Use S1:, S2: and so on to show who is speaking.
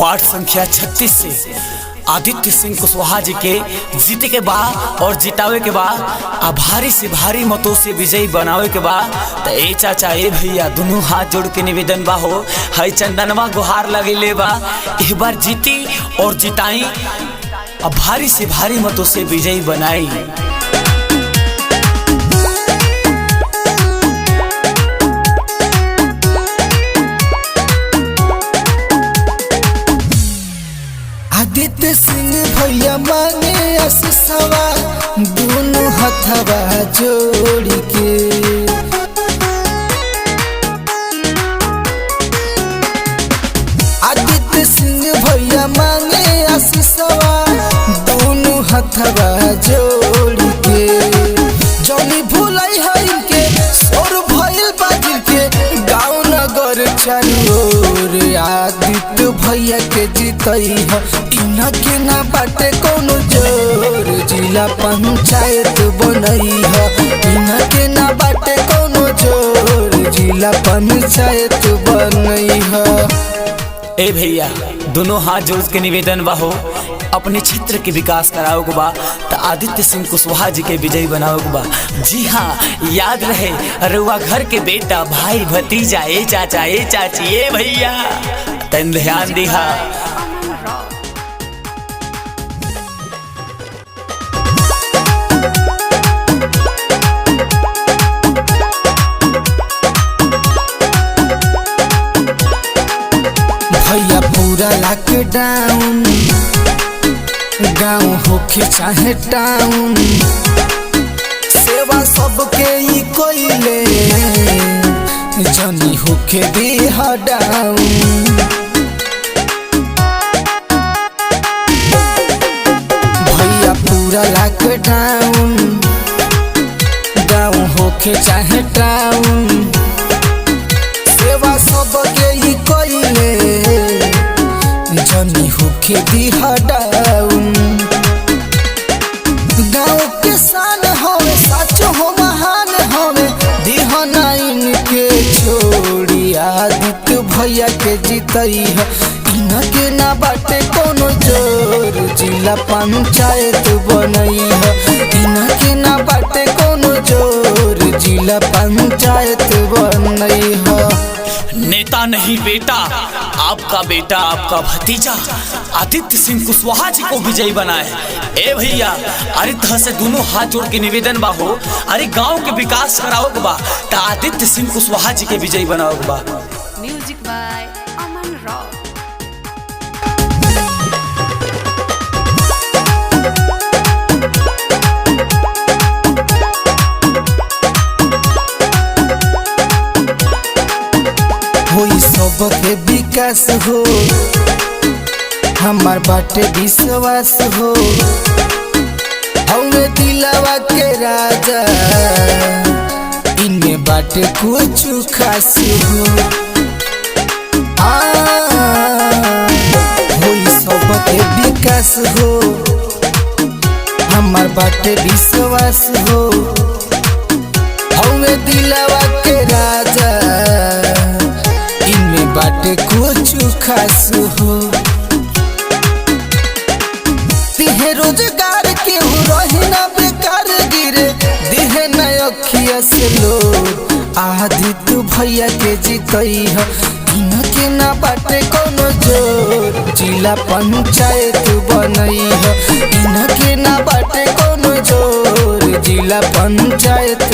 S1: Ward संख्या 36 से आदित्य सिंह कुशवाहा जी के जीते के बाद और जितावे के बाद भारी से भारी मतों से विजयी बनावे के बाद तो ए चाचा ए भैया दोनों हाथ जोड़ के निवेदन बा हो हई चंदनवा गुहार लगे ले बा एक बार जीती और जिताई भारी से भारी मतों से विजयी बनाई।
S2: आदित्य सिंह भैया मांगे आशीषवा दोनों हथवा जोड़ के। आदित्य सिंह भैया मांगे आशीषवा दोनों हथवा जोड़ के। जौनी भूलाई है इनके सोर भइल बाजिल के गाँव नगर चारोर आदित्य भैया के जीतई है इनके ना बाटे कोनो जोर जिला पंचायत बनई है इनके ना बाटे कोनो जोर जिला पंचायत बनई है।
S1: ए भैया दोनों हाथ जोड़ के निवेदन बा हो अपने क्षेत्र के विकास कराओ के बा तो आदित्य सिंह कुशवाहा जी के विजयी बनाओ के बा। जी हाँ याद रहे रुआ घर के बेटा भाई भतीजा ए चाचा ए चाची ए भैया तन ध्यान दिहा।
S2: भैया पूरा लॉकडाउन गाँव होके चाहे टाउन सेवा सबके ही कोइले जनी होके देह डाउन। भैया पूरा लॉकडाउन गाँव होके चाहे टाउन सेवा सबके ही कोइले जनी होके दिहा डाउन। गाँव के शान हवे सच हो महान हवे दिहा नाइन के छोड़ी आदित्य भैया के जीतई है इनके ना बाटे कोनो जोर जिला पंचायत बनई है इनके ना बाटे कोनो जोर जिला पंचायत बनई है।
S1: नेता नहीं बेटा आपका बेटा आपका भतीजा आदित्य सिंह कुशवाहा जी को विजयी बनाए। ए भैया अरे तरह से दोनों हाथ जोड़ के निवेदन बा हो अरे गांव के विकास कराओ के बा तो आदित्य सिंह कुशवाहा जी के विजयी बनाओ के बा।
S3: Music by Aman Rock.
S2: होई सबके विकास हो हमार बाटे विश्वास हो हमें दिलावा के राजा इनमें बाटे कुछ खास हो। होई सबके विकास हो हमार बाटे विश्वास हो हमें दिलावा के राजा इनमें बाटे कुछ खास हो। दिहे रोजगार के हो रहे ना बेकार गिरे दिहे न अखिया से लोग आदित्य भैया के जीतई है इनके ना बाटे कोनो जोर जिला पंचायत बनई है इनके ना बाटे कोनो जोर जिला पंचायत